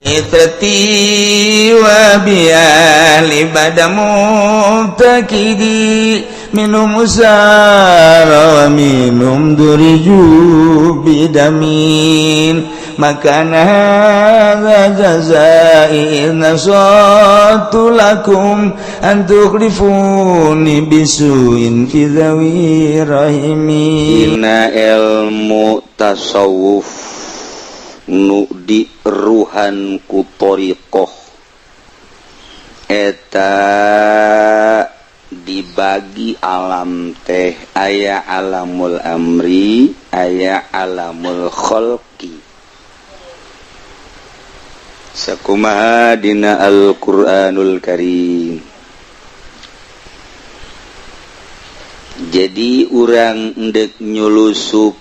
Itrati wa biali badamu takidi minum usara wa minum duriju bidamin makana hadza jazai nasatu lakum an tukhlifuni bisuin fi dhawi rahimi. Inna ilmu tasawuf nu di ruhan ku thariqah eta dibagi alam teh aya alamul amri aya alamul khalqi sakumaha dina Al-Qur'anul Karim. Jadi urang endek nyulusup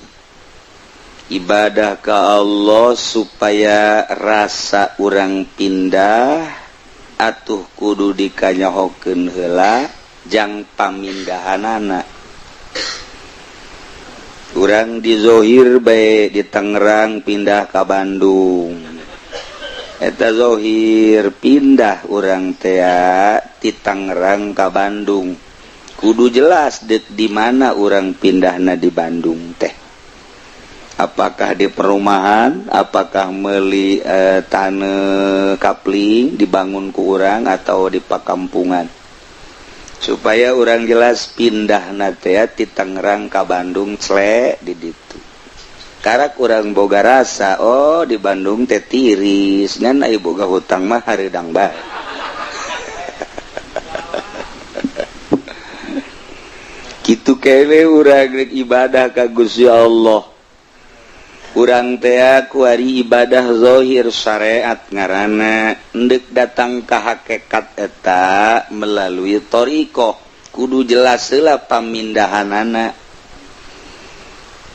ibadah ke Allah supaya rasa urang pindah atuh kudu dikanyahokeun heula jang pamindahanana. Urang di zohir bae di Tangerang pindah ka Bandung eta zohir pindah urang teh ti Tangerang ka Bandung kudu jelas dek di mana urang pindahna di Bandung teh. Apakah di perumahan, apakah meuli tanah kapling dibangun ku urang atau di pakampungan. Supaya urang jelas pindah teh ti Tangerang ka Bandung cle di ditu. Karak urang boga rasa, oh di Bandung teh tiris, ngan aya boga hutang mah hareudang bae. Kitu kewe urang rek ibadah ka Gusti Allah. Urang teh kuari ibadah zahir syariat ngaranna endek datang ka hakikat eta melalui thariqah kudu jelas heula pamindahanana.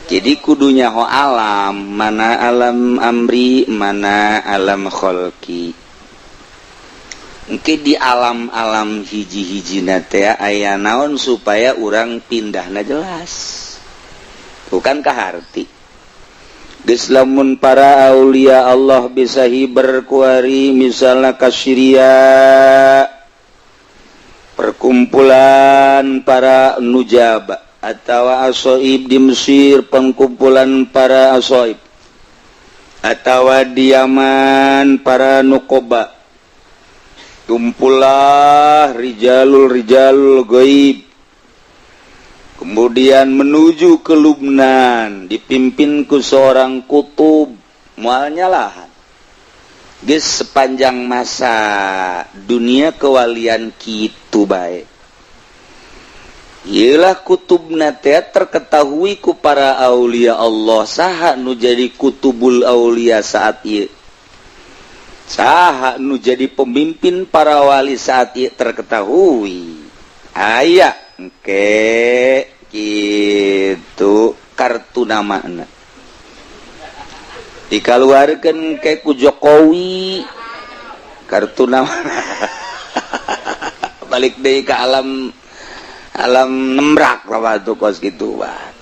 Jadi kudunya ho alam mana alam amri mana alam khalqi. Engke di alam-alam hiji-hijina teh aya naon supaya urang pindahna jelas. Bukan kaharti. Geus lamun para aulia Allah bisa hiber kuari misalna kasyiria perkumpulan para nujaba atau asoib di Mesir perkumpulan para asoib atau di Yaman para nukoba kumpulah rijalul gaib. Kemudian menuju ke Lubnan dipimpin ku seorang kutub moal nyalahan. Geus sepanjang masa dunia kewalian kitu bae. Ialah kutubna teh terketahui ku para aulia Allah saha nu jadi kutubul aulia saat ieu. Saha nu jadi pemimpin para wali saat ieu terketahui. Aya engke kitu kartu namana dikaluarkeun ke ku Jokowi kartu namana balik deui ka alam nembrak lah tuh kos gitu bah.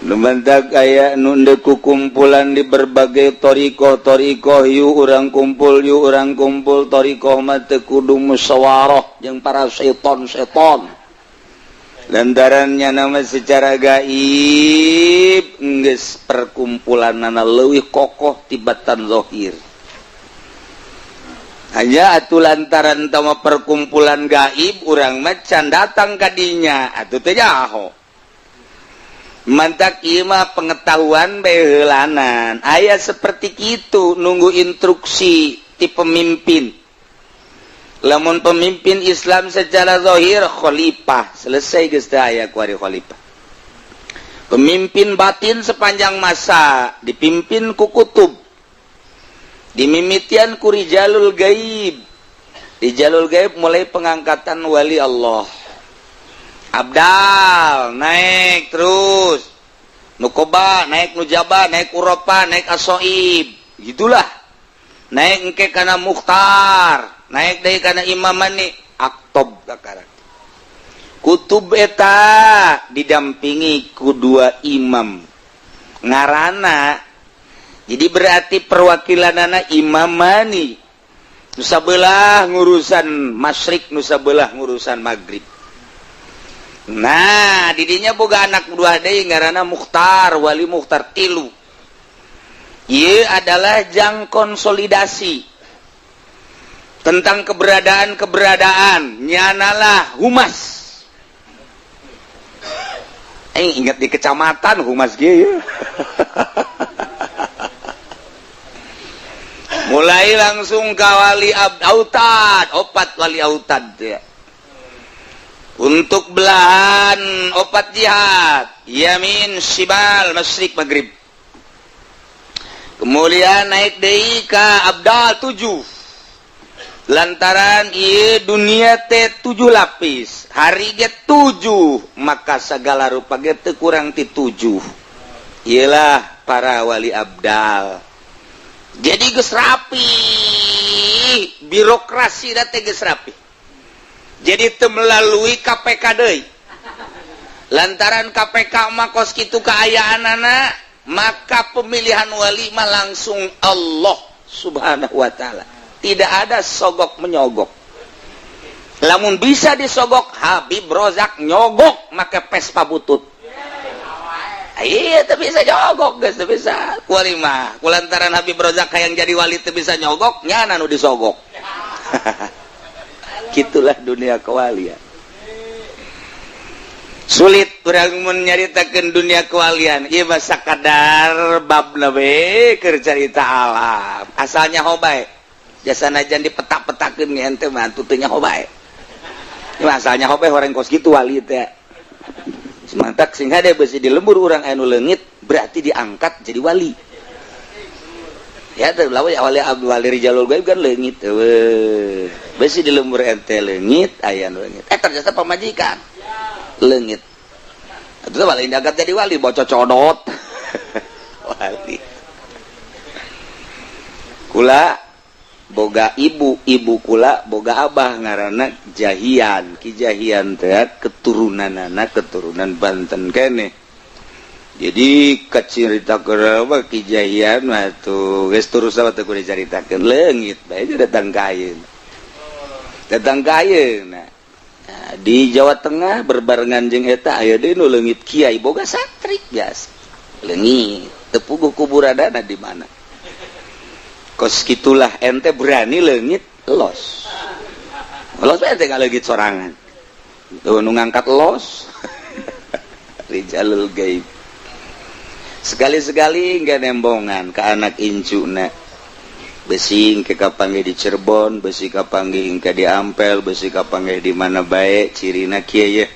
Lumantak aya nu ku kumpulan di berbagai thariqah yu urang kumpul thariqah mah teu kudu musyawarah jeung para seton lantarannya nama secara gaib geus perkumpulanana leuwih kokoh tibatan zahir. Hanya atuh lantaran tama perkumpulan gaib urang mah can datang ka dinya atuh teh nyaho. Mantak ieu mah pengetahuan bae heulanan. Aya seperti kitu nunggu instruksi ti pemimpin. Lamun pemimpin Islam secara zahir khalifah, selesai geus teh aya ku ari khalifah. Pemimpin batin sepanjang masa dipimpin ku kutub. Dimimitian ku rijalul gaib. Rijalul gaib mulai pengangkatan wali Allah. Abdal naik terus, nukoba naik, nujaba naik, uropa naik, asoib, gitulah. Naik engke kana mukhtar, naik deui kana imaman nih, aktob kakarak. Kutub eta didampingi ku dua imam. Ngaranna Jadi berarti perwakilan anak imamani nusa belah ngurusan masyrik, nusa belah ngurusan maghrib. Nah didinya boga anak dua deui ngaranna Mukhtar, Wali Mukhtar tilu. Ieu adalah jang konsolidasi tentang keberadaan nyanalah humas. Ingat di kecamatan humas ge. Mulai langsung ke wali autad, opat wali autad ya. Untuk belahan opat jihad, yamin, shimal, masyrik, maghrib. Kemudian naik deui ka abdal 7. Lantaran ieu dunia teh 7 lapis, hari ge 7, maka segala rupa ge teu kurang ti 7. Ialah para wali abdal. Jadi geus rapi, birokrasi da teh geus rapi. Jadi teu melalui KPK deui. Lantaran KPK mah kos kitu kaayaanana, maka pemilihan wali mah langsung Allah Subhanahu wa taala. Tidak ada sogok menyogok. Lamun bisa disogok Habib Rozak nyogok make Vespa butut. Iya teu bisa nyogok geus teu bisa. Wali mah kulantaran Habib Rozak hayang jadi wali teu bisa nyogok, nyana nu disogok. Gitulah dunia kewalian. Sulit urang mun nyaritakeun dunia kewalian. Ieu mah sakadar babna we keur carita alam. Asalnya hobae. Jasa najan dipetak-petakeun ge ente mah teu nya hobae. Ieu asalnya hobae horeng kos kitu wali teh. Semantak sing hade beusi di lembur urang anu leungit berarti diangkat jadi wali. Ya teh lawe wali Rijalul Gaib kan leungit eueuh. Beusi di lembur ente leungit aya nu leungit. Ternyata pamajikan. Leungit. Atuh wali diangkat jadi wali bocah codot. Wali. Kula boga ibu kula boga abah ngaranna Jahian. Ki Jahian teh keturunanana keturunan Banten keneh. Jadi kacerita keraba Ki Jahian mah tuh geus terus teh kudu dicaritakeun leungit bae datang ka ayeuna. Datang ka ayeuna. Nah, di Jawa Tengah berbarengan jeung eta aya deui nu leungit kiai boga santri biasa. Leungit teu puguh kuburadana di mana. Kos kitulah ente berani leungit los. Los bae ente ngaleungit sorangan. Tuh nu ngangkat los. Rijalul Gaib. Sekali-sekali nggak nembongan ke anak incuna. Besi ke kapanggih di Cirebon, besi kapanggih ke di Ampel, besi kapanggih di mana baik, cirina kieu ya.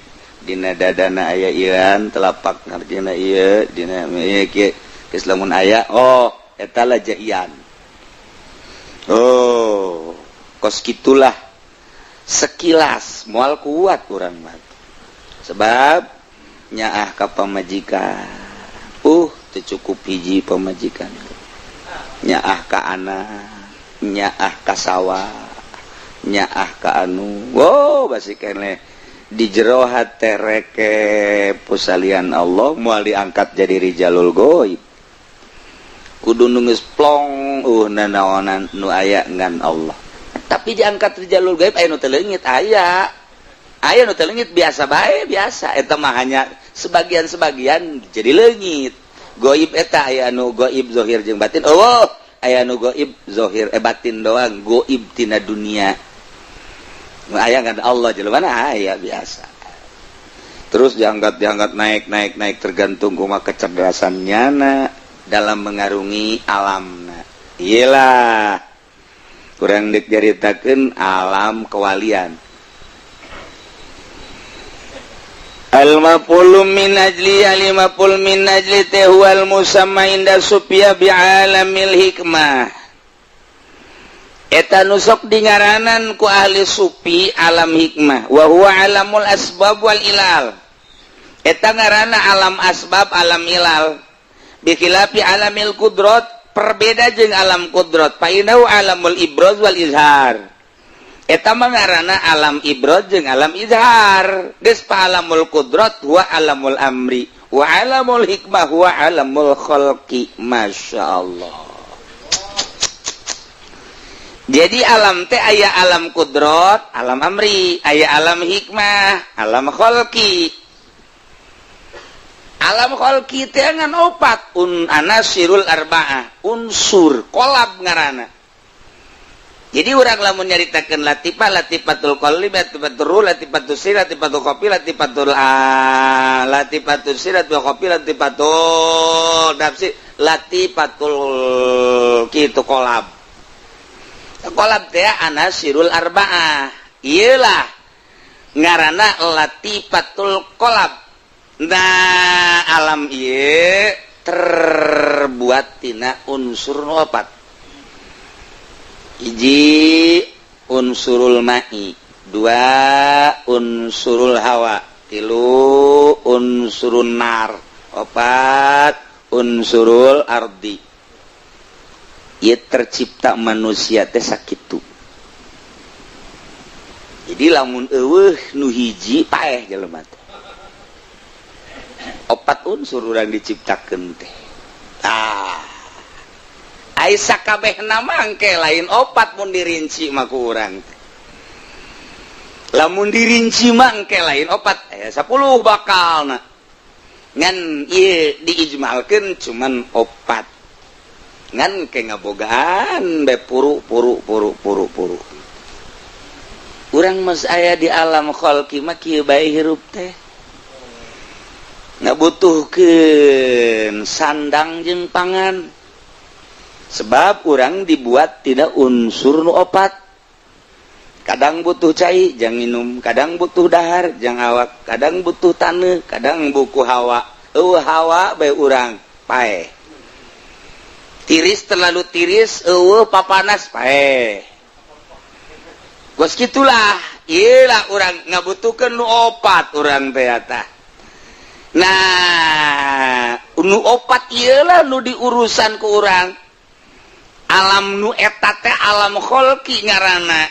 Dina dadana aya ieuan, telapak ngartina ieu, dina ieu kieu geus lamun aya, oh eta lah Jahian. Oh, kos kitulah sekilas moal kuat urang mah. Sebab nyaah ka pamajikan. Teu cukup hiji pamajikan. Nyaah ka anak, nyaah ka sawah, nyaah ka anu. Wow, basi keneh di jero hate reke pusalian Allah moal diangkat jadi Rijalul Gaib. Kudu nu geus plong nanaonan nu aya ngan Allah. Tapi diangkat Rijalul Gaib aya nu teu leungit aya. Aya nu teu leungit biasa bae biasa. Eta mah hanya sebagian-sebagian jadi leungit. Goib eta aya anu goib zahir jeung batin. Oh, aya anu goib zahir batin doang, goib tina dunia. Aya kan Allah jelema aya biasa. Terus diangkat naik tergantung kumaha kecerdasannya dalam mengarungi alamna. Iyalah. Kurang dik jaritakeun alam kewalian. Al-maf'ulu min ajli al-maf'ul min ajli huwal musamma inda supya bi'alamil hikmah. Eta nusok dingaranan ku ahli supi alam hikmah wa huwa alamul asbab wal ilal. Eta ngaranna alam asbab alam ilal. Bi khilafi alamil qudrat, perbeda jeung alam qudrat. Fa innahu alamul ibraz wal izhar. Eta mah ngaranna alam ibraz jeung alam izhar. Geus pa alamul qudrat huwa alamul amri wa alamul hikmah huwa alamul khalqi. Masyaallah. Jadi alam teh aya alam kudrot, alam amri, aya alam hikmah, alam kholqi. Alam kholqi teh ngan opat anasirul arba'ah, unsur kolab ngaranna. Jadi urang lamun nyaritakeun latifah, latifatul qalbi, latifatul ruh, latifatul sir, latifatul qafi, latifatul sir, latifatul qafi, latifatul nafsi, latifatul kitu kolab. Kolab teh anasirul arba'ah. Iyalah ngaranna latifatul kolab. Nah, alam ieu terbuat tina unsur opat. Hiji unsurul ma'i, dua unsurul hawa, tilu unsurun nar, opat unsurul ardi. Ia tercipta manusia teh sakitu. Jadi lamun eueuh nu hiji paeh jelema teh. Opat unsur urang diciptakeun teh. Ai sakabehna mangke lain opat mun dirinci mah ku urang teh. Lamun dirinci mangke lain opat aya 10 bakalna. Ngan ieu diijmalkeun cuman opat. Ngan ke ngabogaan be puru urang mas aya di alam kholqi mah kieu bae hirup teh ngabutuhkeun sandang jeung pangan sebab urang dibuat tidak unsur nu opat. Kadang butuh cai jang minum, kadang butuh dahar jang awak, kadang butuh taneuh, kadang buku hawa. Hawa bae urang paeh. Tiris terlalu tiris, papanas paeh. Gos gitulah, iyalah orang ngabutuhkeun nu opat urang teh eta. Nah, nu opat iyalah nu diurusan ku urang. Alam nu eta teh alam kholqi ngaranna.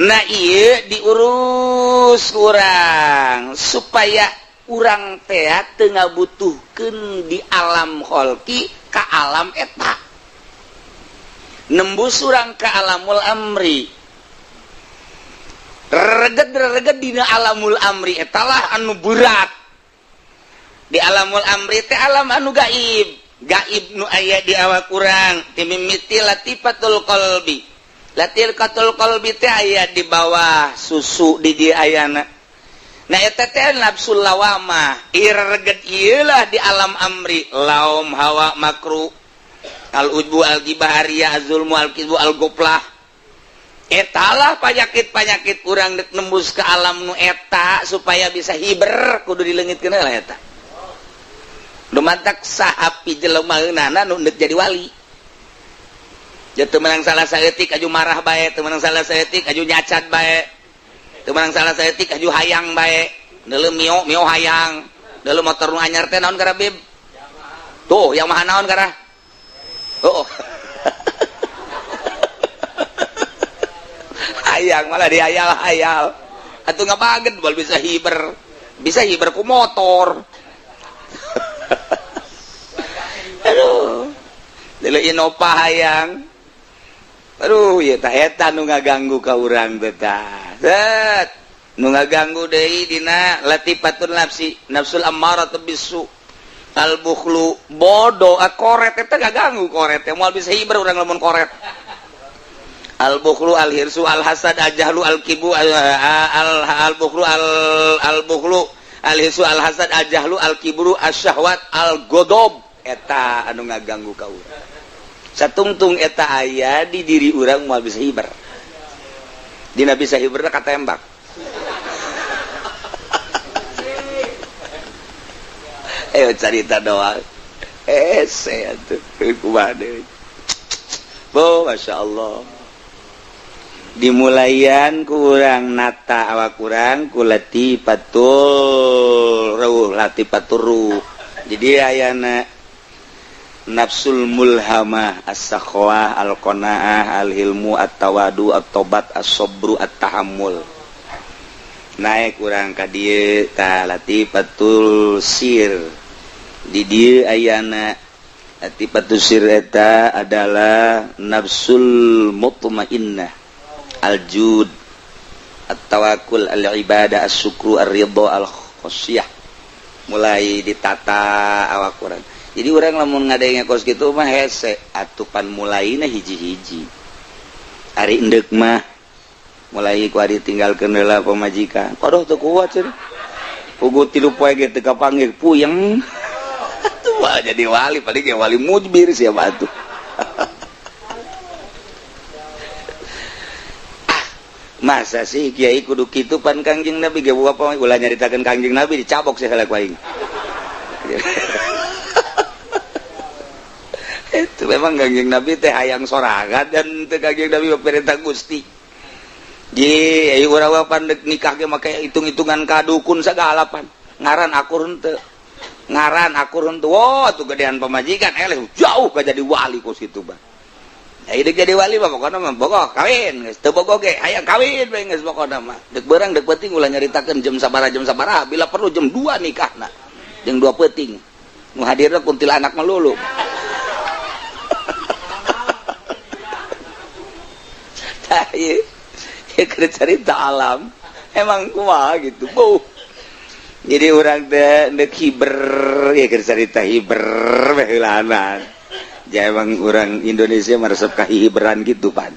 Nah, ieu diurus urang supaya urang teh teu ngabutuhkeun di alam kholqi ka alam eta. Nembus urang ka alamul amri. Reget dina alamul amri etalah anu berat. Di alamul amri teh alam anu gaib. Gaib nu aya di awak urang timimiti latifatul qalbi. Latifatul qalbi teh aya di bawah susu di dieu ayana. Nah eta teh nafsul lawamah. Irget ieulah di alam amri, laum hawa makru, al ujbu al gibahariya azulmu al kizbu al goplah. Etalah panyakit-panyakit urang dek nembus ke alam nu eta supaya bisa hiber kudu dileungitkeun lah eta. Dumadak sahapi jelema eunana nu dek jadi wali. Ya teu menang salah saeutik aju marah bae, teu menang salah saeutik aju nyacat bae. Teu menang salah saeutik aju hayang bae. Deuleu mio hayang. Deuleu motor nu anyar teh naon kara bib? Tuh, yang maha naon kara? Oh. Hayang malah dihayal-hayal. Atuh ngabageun bal bisa hiber. Bisa hiber ku motor. Aduh. Deuleu Innova hayang. Aduh, ieu tah eta nu ngaganggu ka urang teh tah. Set. Nu ngaganggu deui dina latifatul nafsi, nafsul ammaratu bisu. Al bukhlu bodoh koret eta gaganggu koret teh moal bisa hiber urang lamun koret. Al bukhlu al hirsu al hasad al jahlu al kibu al bukhlu al bukhlu al hirsu al hasad al jahlu al kibru asyahwat al godob eta anu ngaganggu ka urang. Satungtung eta aya di diri urang moal bisa hiber. Dina bisa hiberna katembak. Ayo cerita doang. Saya tuh kumaha deui. Bo, Masya Allah. Dimulaian ku urang nata awak urang ku latifatul ruh, latifatul ruh. Jadi ayana nafsul mulhamah, as-sakhwah, al-qanaah, al-hilmu, at-tawadu, at-tobat, as-sobru, at-tahammul. Naik urang ka dieu ta latifatul sir. Di dieu ayana Tipatusir eta adalah nafsul mutmainnah, al-jud, at-tawakkul, al-ibadah, as-syukru, ar-ridha, al-khasyah. Mulai ditata awak urang. Jadi urang lamun ngadenge kos kitu mah hese atupan mulaina hiji-hiji. Ari endek mah mulai ku ari tinggalkeun heula pamajikan. Aduh teu kuat cenah. Pugu 3 poe ge teu kapanggih puyeng. Wah jadi wali, paling ya wali mujbir siapa tuh. Masa sih kiai kudu kitu pan Kangjeng Nabi ge apa ulah nyaritakeun Kangjeng Nabi dicabok sih halak aing. Itu memang Kangjeng Nabi teh hayang sorangan dan teh Kangjeng Nabi perintah Gusti. Ji, ayo urang pandek nikah ge make hitung-hitungan kadukun sagala pan. Ngaran akur henteu. Ngaran akur henteu. Wah, tuh gedean pamajikan eleh jauh ka jadi wali kos kitu, Bang. Ya hidup jadi wali mah pokona mah bogoh kawin, geus teu bogoh ge aya kawin bae geus pokona mah. Deuk beurang deuk peuting ulah nyaritakeun jam sabaraha bila perlu jam 2 nikahna. Jeung 2 peuting. Nu hadirna kuntilanak melulu. Tah ieu ya kena cerita alam emang kumaha gitu jadi orang dek hiber ya kena cerita hiber behelanan ya emang orang Indonesia meresep kahiberan gitu pan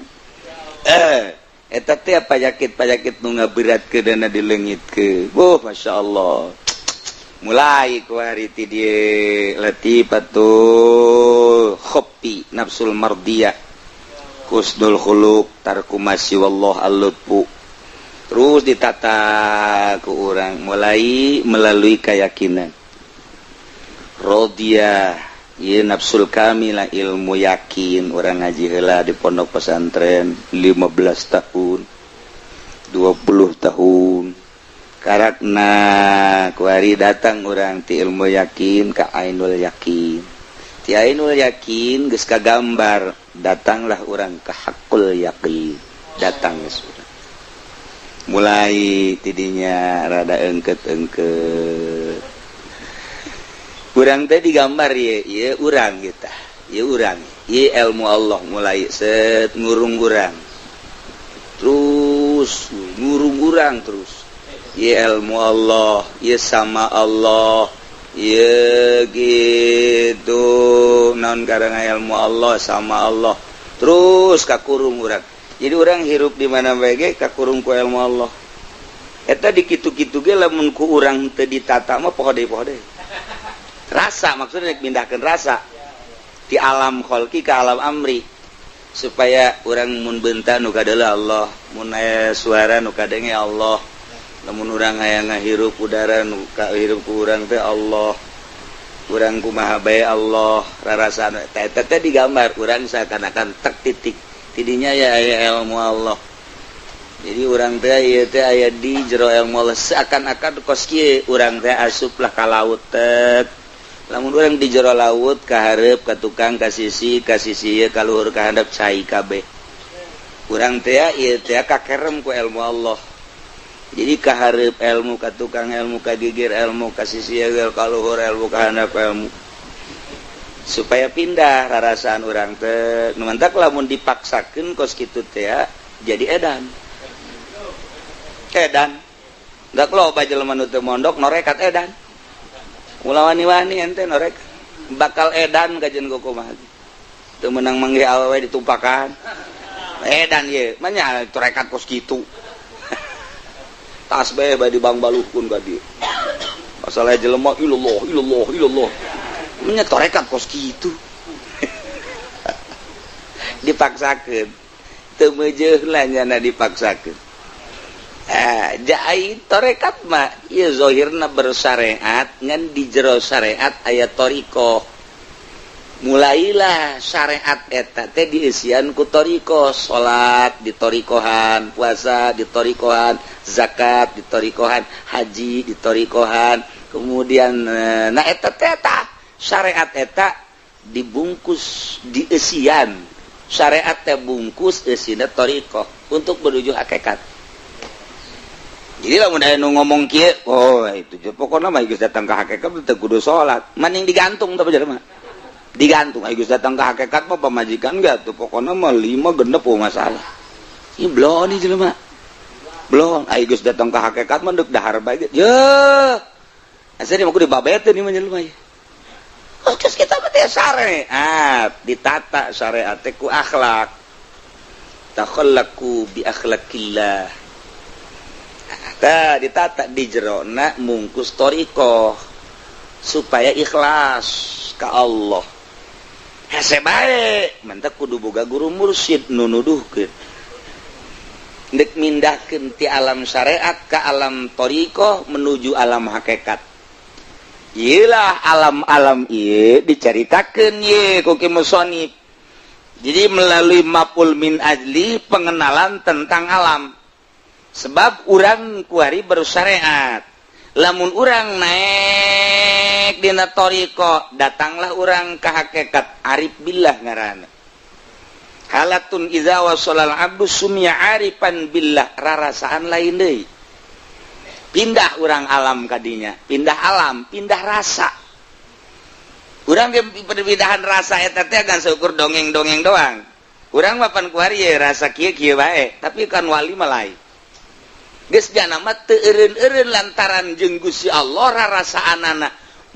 eta teh panyakit nu ngaberatkeun dileungitkeun masya Allah mulai ku hari ti dieu latifatul khoppi nafsul mardiyah kusnul khuluq tarku masyi wallah al-lutfu terus ditata ku urang mulai melalui keyakinan radiyah ieu nafsul kamilah ilmu yakin urang ngaji heula di pondok pesantren 15 tahun 20 tahun karakna ku hari datang urang ti ilmu yakin ka ainul yakin ti ainul yakin geus kagambar datanglah orang ke hakul yakin datang geus mulai tidinya rada engket-engket urang teh digambar ye urang kita ye urang ye ilmu Allah mulai set ngurung urang terus ngurung urang terus ye ilmu Allah ye sama Allah ya gitu naon karena ilmu Allah sama Allah terus kakurung urang jadi urang hirup di mana bae ge kakurung ku ilmu Allah eta di kitu-kitu ge lamun ku urang teu ditata mah poho deui rasa maksudnya pindahkeun rasa ti alam khalqi ka alam amri supaya urang mun beunta nu kadeula Allah mun aya suara nu kadenge Allah lamun urang hayang ngahirup udara nu kahirup ku urang teh Allah urang kumaha bae Allah rarasaan eta teh digambar urang seakan-akan tek titik tidinya ya aya ilmu Allah jadi urang teh ieu teh aya di jero ilmu Allah seakan-akan kos kieu urang teh asuplah ka laut tek lamun urang di jero laut ka hareup ka tukang ka sisi ieu ka luhur ka handap cai kabeh urang teh ieu teh kakerem ku ilmu Allah jadi kahareup ilmu ka tukang ilmu ka gigir ilmu ka sisi ka luhur ilmu ka handap ilmu supaya pindah rarasaan urang teh nu mantak lamun dipaksakeun kos kitu teh jadi edan dak loba jelema nu teu mondok norekat edan ulah wani-wani ente norek bakal edan kajen kumaha teu meunang manggih awewe ditumpakan edan ye manya torekat kos kitu tasbih badi bang baluhkeun ka dieu masalah jelema ilallah nya torekat kos kitu dipaksakeun teu meujeuh lah nyana dipaksakeun jai torekat mah ieu zahirna bersyariat ngan di jero syariat aya thariqah mulailah syariat eta teh diisian ku thariqah salat di thariqahan puasa di thariqahan zakat di thariqahan haji di thariqahan kemudian nah eta teh syariat eta dibungkus diisian syariat teh bungkus eusina thariqah untuk menuju hakikat jadi lamun aya nu ngomong kieu itu pokona mah geus datang ka hakikat teu kudu salat maning digantung teh jelema digantung geus datang ka hakikat mah pamajikan enggak tuh pokokna mah 5 genep masalah ieu belum nih jelema belum geus datang ka hakikat mah deuk dahar bae ye asal mah kudu dibabeteun ieu mah jelema ya terus kita mah teh syariat ditata syariat teh ku akhlak takhallaqu bi akhlaqillah tah ditata di jerona mungkus thariqah supaya ikhlas ka Allah hese bae mantep kudu boga guru mursyid nu nuduhkeun dek mindahkeun ti alam syariat ka alam thariqah menuju alam hakikat iyalah alam-alam ieu dicaritakeun ye ku ki musannif jadi melalui maf'ul min ajli pengenalan tentang alam sebab urang kuari bersyariat lamun urang naik dina thariqah datanglah urang ka hakikat arif billah ngaranna halatun iza wasalal abdu sumya arifan billah rarasaan lain deui pindah urang alam kadinya pindah alam pindah rasa urang ge perpindahan rasa eta teh gan seukur dongeng-dongeng doang urang mah pan kuari ye rasa kieu-kieu bae tapi kan wali mah lain geus jana mah teu eureun-eureun lantaran jeung Gusti Allah rarasaanana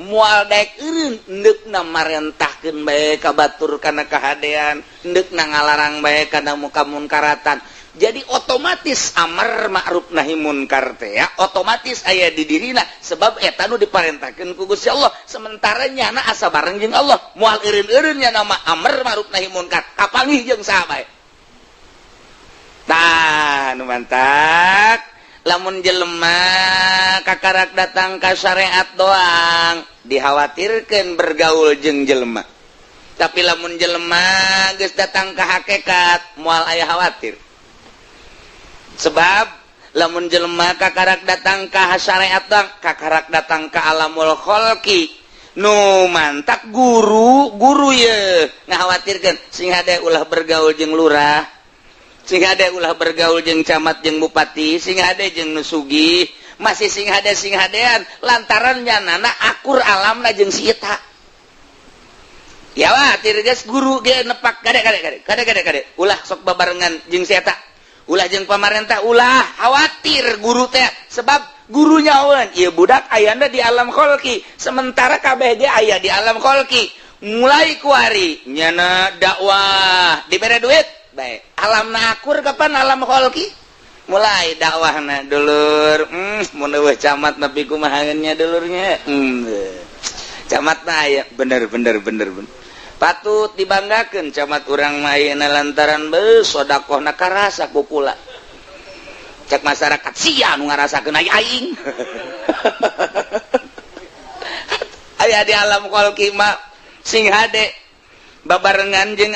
moal daek eureun neukna marentahkeun bae ka batur kana kahadean neukna ngalarang bae kana muka munkaratan jadi otomatis amar ma'ruf nahi munkar teh ya otomatis aya di dirina sebab eta nu diparentahkeun ku Gusti Allah sementara nyana asa bareng jeung Allah moal eureun-eureun nyana mah amar ma'ruf nahi munkar kapanggih jeung saha bae tah nu mantak lamun jelema kakarak datang ka syariat doang dikhawatirkeun bergaul jeung jelema tapi lamun jelema geus datang ka hakikat moal aya khawatir sebab lamun jelema kakarak datang ka syariat doang kakarak datang ka alamul khalqi nu mantak guru ye ngakhawatirkeun sing hade ulah bergaul jeung lurah sing hade ulah bergaul jeung camat jeung bupati sing hade jeung nu sugih masih sing hadean lantaran nyanana akur alamna jeung si eta ya watir geus guru ge nepak kade ulah sok babarengan jeung si eta ulah jeung pamarentah ulah khawatir guru teh sebab gurunya ulun ieu budak ayana di alam khalqi sementara kabeh ge aya di alam khalqi mulai kuari nyana dakwah dibere duit baik alamna akur kapan alam khalqi mulai dakwahna dulur mun eueuh camat nepi kumahannya dulurnya camat mah aya bener patut dibanggakeun camat urang mah ayeuna lantaran beus sedekahna karasa ku kula cek masyarakat sia nu ngarasakeun aing aya di alam khalqi mah sing hade babarengan jeung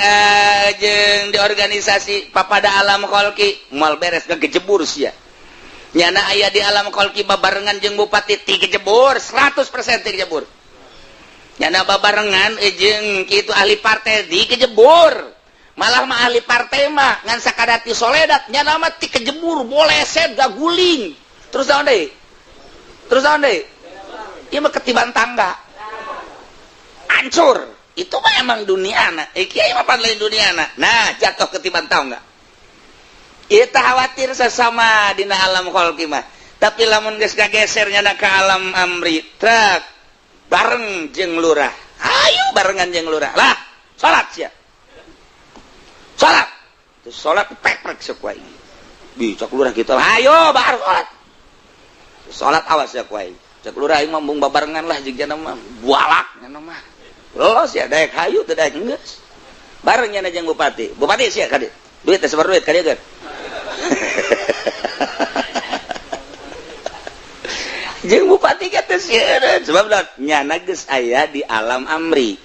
di organisasi papada alam khalqi moal beres kejebur sia nyana aya di alam khalqi babarengan jeung bupati ti kejebur 100% ti kejebur nyana babarengan jeung kitu ahli partai di kejebur malah mah ahli partai mah ngan sakadati soledat nyana mah ti kejebur boleset gaguling terus naon deui ieu mah ketiban tangga hancur itu mah emang duniana kiai mah pan lain duniana nah jatuh ketiban tahu enggak ieu teh khawatir sesama dina alam khalqi mah tapi lamun geus kageser nyana ka alam amri trak bareng jeung lurah ayo barengan jeung lurah lah salat sia salat terus salat peprek sok wae bi cok lurah kitu ayo bar salat awas ya wae cek lurah ieu mah mung babarengan lah jeung jana mah bualak nyana mah lolos ya daek hayu teu daek geus bareng nyana jeung bupati sia kade duit teh sabar duit kade kan jeung bupati kata sieun sebab nyana geus aya di alam amri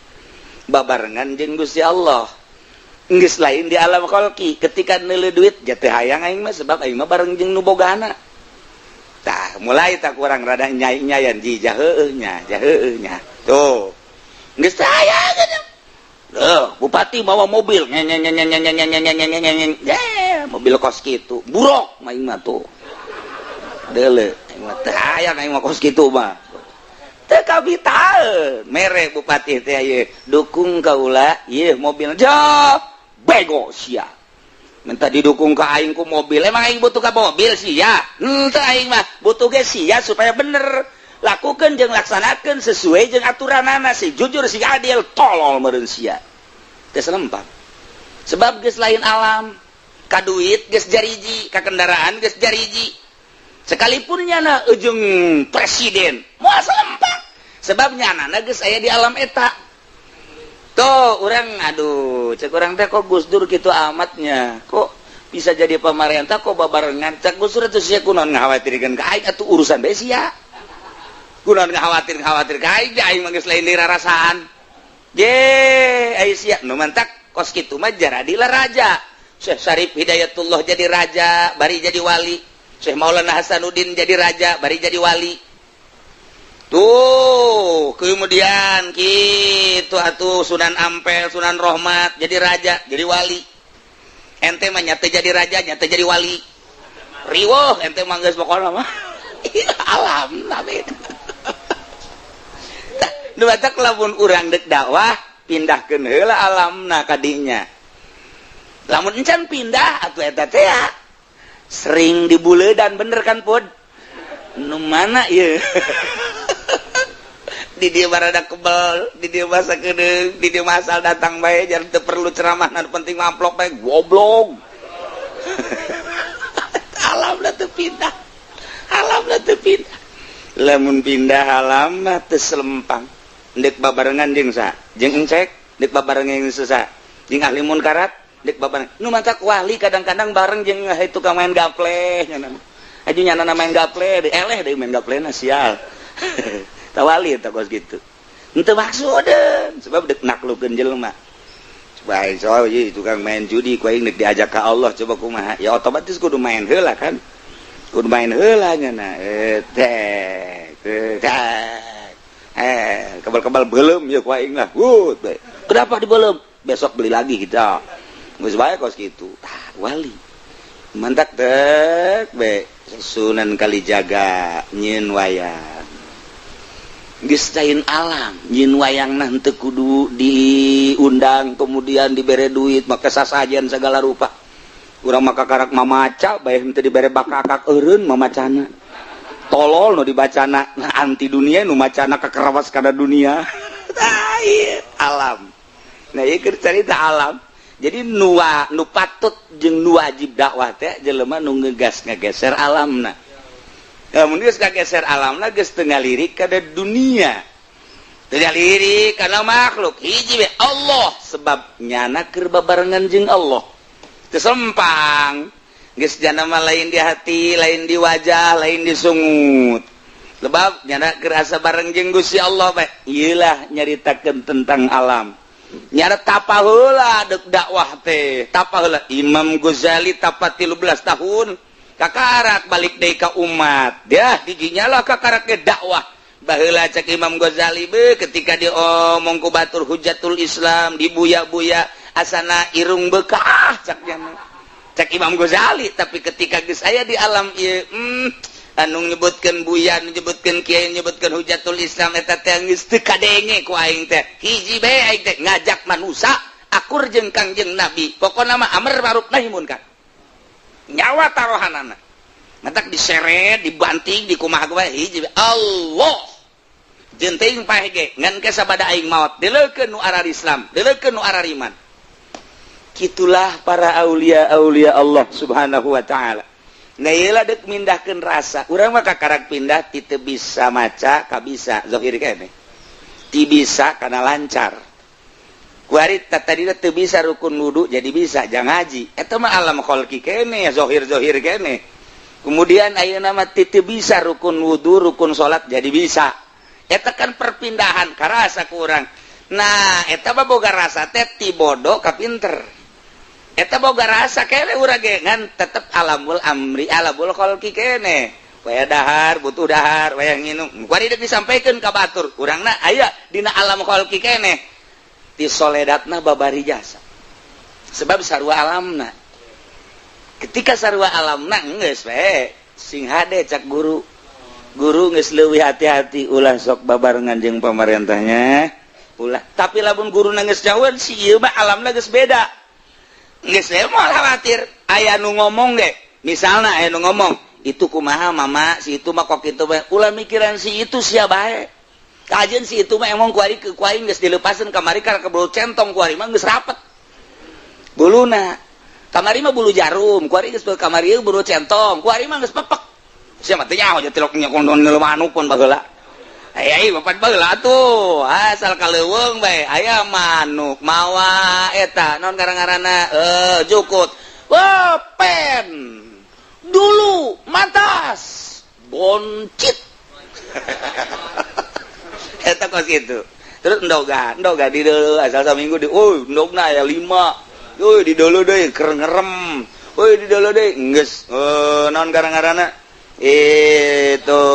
babarengan jeung Gusti Allah geus lain di alam khalqi ketika neuleuh duit jatuh hayang aing mah sebab aing mah bareng jeung nu bogana tah mulai tak kurang rada nyai-nyayan jijah heueuh nya tuh geus aya kan bupati bawa mobil mobil kos kitu buruk maing mah tuh deuleu aing mah teu hayang aing mah kos kitu mah teu kapital mere bupati teh ieu dukung kaula ieu mobil jauh bego sia minta didukung ka aing ku mobil emang aing butuh ka mobil sia henteu aing mah butuh ge sia supaya bener lakukeun jeung laksanakeun sesuai jeung aturanana si jujur si adil tolol meureun sia teu selempang sebab geus lain alam ka duit geus jariji ka kendaraan geus jariji sekalipun nyana ujung presiden moal selempang sebab nyanana geus aya di alam eta tuh orang aduh cek orang teh kok Gus Dur kitu amatnya kok bisa jadi pamarentah kok babarengan cek Gus Dur teh sia kunaon ngakhawatirkeun ka aing atuh urusan bae sia kunaon ngakhawatir ka aing aing mah geus lain dirarasaan ye aya sia nu mantak kos kitu mah jaradilah raja Syekh Syarif Hidayatullah jadi raja bari jadi wali Syekh Maulana Hasanuddin jadi raja bari jadi wali tuh kemudian gitu atuh Sunan Ampel Sunan Rohmat jadi raja jadi wali ente mah nyata jadi raja nyata jadi wali riweuh ente mah geus pokona mah alam nabi nu batak lamun urang deuk dakwah pindahkeun heula alamna ka dinya lamun encan pindah atuh eta teh sering dibuleudan bener kan pod nu mana ieu di dia barada kebal, di dia masa kedeng, di dia masal datang bae, jangan teu perlu ceramah, nan penting mamplok bae, goblok. Alam lah teu pindah, lamun pindah alam mah teu selempang, dek babarengan jeung sa, jeung encek, dek babarengan jeung sa, jeung ahli munkarat, dek babarengan. Nu mantak wali kadang-kadang bareng jeung tukang main gaple, nyanan. Aju nyanan main gaple, eleh deui main gaplena sial. Tawali tak kos gitu ente maksudin sebab dek naklukeun jelema supaya soal tukang main judi ku aing diajak ka Allah coba kumaha ya otomatis kudu main heula kan kudu main heula nya kebal-kebal beulem ya ku aing lah kenapa dibeulem besok beli lagi kita geus bae kos kitu wali mantak dek be Sunan Kalijaga nyeun wayang geus cain alam nyin wayangna henteu kudu diundang kemudian dibere duit maka sasajen segala rupa urang maka karak mamaca bae henteu dibere bakakak eureun mamacana tolol nu dibacana nah anti dunia nu macana kakerawas kana dunia alam nah ieu keur carita alam jadi nu patut jeung nu wajib dakwah teh jelema nu ngegeser alamna mun geus kageser alamna geus teu ngalirik kada dunia teu ngalirik kana makhluk hiji we Allah sebab nyana keur babarengan jeung Allah teu sempang geus jana mah lain di hati lain di wajah lain di sungut lebab nyana keur asa bareng jeung Gusti Allah bae ieu lah nyaritakeun tentang alam nyana tapa heula deuk dakwah teh tapa heula Imam Ghazali tapa 13 tahun kakarak balik deui ka umat dah diginya lah kakarak ke dakwah baheula cek Imam Ghazali be ketika diomong ku batur Hujatul Islam dibuya-buya asana irung bekah cek Imam Ghazali tapi ketika geus aya di alam ieu anu nyebutkeun buya nyebutkeun kiai nyebutkeun Hujatul Islam eta teh geus teu kadenge ku aing teh hiji bae aing teh ngajak manusia akur jeung Kangjeng Nabi pokona mah amr ma'ruf nahi munkar nyawa tarohanana matak diseret dibanting dikumaha bae hiji Allah jenting pae ge ngan ke sabada aing maot deleukeun nu arar Islam deleukeun nu arar iman kitulah para aulia Allah subhanahu wa ta'ala nah iyalah dek mindahkeun rasa urang mah kakarak pindah ti teu bisa maca ka bisa zahir kene ti bisa kana lancar kuari tadi teu bisa rukun wudu jadi bisa jang haji eta mah alam khalqi kene zahir kene kemudian ayeuna mah teu bisa rukun wudu rukun salat jadi bisa eta kan perpindahan karasa ku urang nah eta mah boga rasa teh ti bodoh ka pinter eta boga rasa kene urang ge ngan tetep alamul amri alamul khalqi kene waya dahar butuh dahar waya nginum kuari deuk disampaikeun ka batur urangna aya dina alam khalqi kene di soledatna babari jasa sebab sarua alamna ketika sarua alamna geus we sing hade cak guru guru geus leuwih hati-hati ulah sok babarengan jeung pamarentahnya ulah tapi lamun guru geus jauhan si ieu mah alamna geus beda geus moal khawatir aya nu ngomong ge misalna aya nu ngomong itu kumaha mama si itu mah kok kitu bae ulah mikiran si itu sia bae kajeun si itu mah emang kuari ke kuaing geus dileupaskeun kamari kana kebulu centong kuari mah geus rapet buluna kamari mah bulu jarum kuari geus kamari bulu centong kuari mah geus pepek sia mah teh nyaho nya tilok nya kondon neuleuh manukun bageula ai bapak bageula tuh asal kaleuweung bae aya manuk mawa eta naon ngaranna jukut pen dulu matas boncit eta kos kitu terus endoga di deuleu asal saminggu di endogna aya 5 di deuleu deui keur ngerem di deuleu deui geus naon ngaranna itu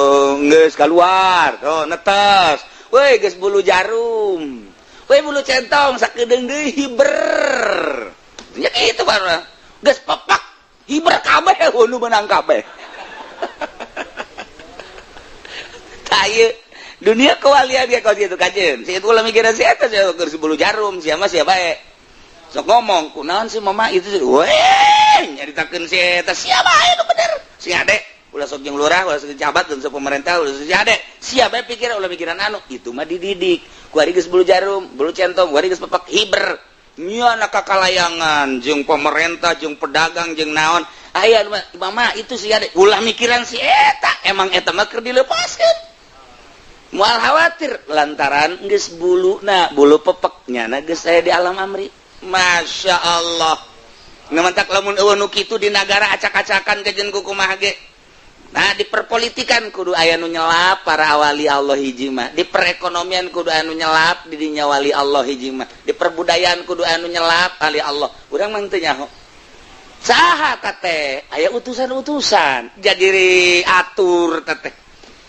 geus keluar netes geus bulu jarum bulu centong sakedeung deui hiber nya kitu baru geus pepak hiber kabeh nu menang kabeh tah dunia kewalian dia kau gitu kajen si itu ulah mikiran si eta si bulu jarum siapa bae sok ngomong kunaon si mama itu nyaritakeun si eta sia bae nu bener si ade ulah sok jeung lurah ulah sok jabat dan sok pemerintah ulah si ade sia bae pikir ulah mikiran anu itu mah dididik kuari geus bulu jarum bulu centong kuari geus pepek hiber nya na kakalayangan jeung pemerintah jeung pedagang jeung naon aya mama itu si ade ulah mikiran si eta emang eta mah keur dileupaskeun moal khawatir lantaran geus bulu pepeknya geus aya di alam amri masya Allah ngamantak lamun eueuh nu kitu di nagara acak-acakan kejeun kumaha ge nah di perpolitikan kudu aya nu nyelap para wali Allah hiji mah di perekonomian kudu anu nyelap di dinya wali Allah hiji mah di perbudayaan kudu anu nyelap wali Allah urang mah teu nyaho saha teh aya utusan-utusan jadi atur teh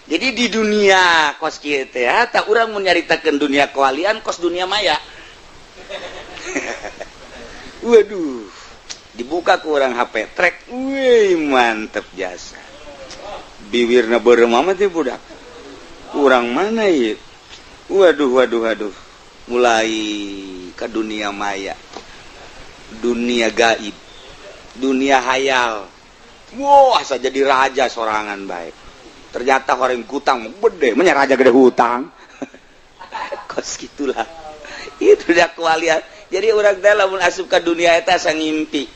jadi di dunia kos kieu teh tak urang mun nyaritakeun dunia kewalian kos dunia maya. Waduh. Dibuka ku urang HP trek. Wih, mantep jasa. Biwirna beureum mah teh budak. Urang mana ieu? Waduh. Mulai ke dunia maya. Dunia gaib. Dunia hayal. Wah, asa jadi raja sorangan baik. Ternyata orang hutang gede, menya raja gede hutang. Kos gitulah. Itu dah kewalian. Jadi orang teh lamun asup ka dunia eta asa ngimpi.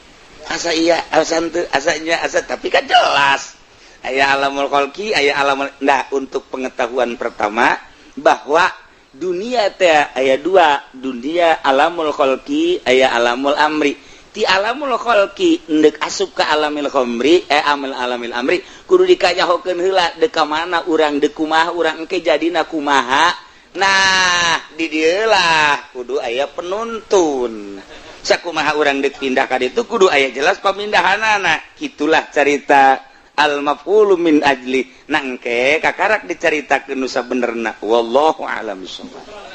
Asa iya, asa teu, asanya asa tapi kan jelas. Aya alamul khalqi, aya alamul untuk pengetahuan pertama bahwa dunia teh aya dua, dunia alamul khalqi, aya alamul amri. Ti alamul khalqi endek asup ka alamil khamri alamil amri kudu dikajahokeun heula deuk ka mana urang deuk kumaha urang engke jadina kumaha nah di dieu lah kudu aya penuntun sakumaha urang deuk pindah ka ditu kudu aya jelas pamindahanana kitulah carita al maf'ulu min ajli nah engke kakarak dicaritakeun nu sabenerna wallahu a'lam bissawab.